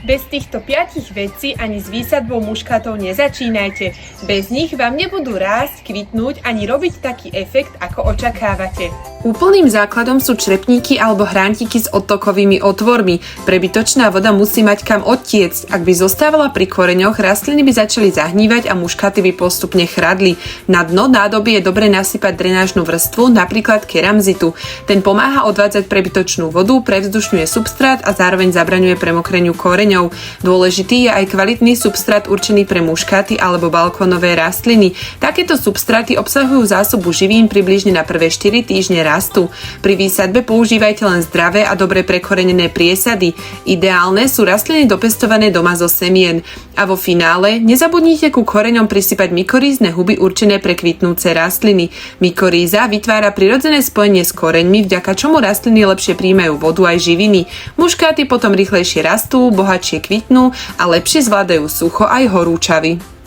Bez týchto 5 vecí ani s výsadbou muškátov nezačínajte. Bez nich vám nebudú rásť, kvitnúť ani robiť taký efekt, ako očakávate. Úplným základom sú črepníky alebo hrántiky s odtokovými otvormi. Prebytočná voda musí mať kam odtiecť. Ak by zostávala pri koreňoch, rastliny by začali zahnívať a muškáty by postupne chradli. Na dno nádoby je dobre nasypať drenážnu vrstvu, napríklad keramzitu. Ten pomáha odvádzať prebytočnú vodu, prevzdušňuje substrát a zároveň zabraňuje premokreniu koreňov. Dôležitý je aj kvalitný substrát určený pre muškáty alebo balkónové rastliny. Takéto substráty obsahujú zásobu živín približne na prvé 4 týždne rastu. Pri výsadbe používajte len zdravé a dobre prekorenené priesady. Ideálne sú rastliny dopestované doma zo semien. A vo finále nezabudnite ku koreňom prisypať mykorízne huby určené pre kvitnúce rastliny. Mykoríza vytvára prirodzené spojenie s koreňmi, vďaka čomu rastliny lepšie príjmajú vodu aj živiny. Muškáty potom rýchlejšie rastú, bohatšie kvitnú a lepšie zvládajú sucho aj horúčavy.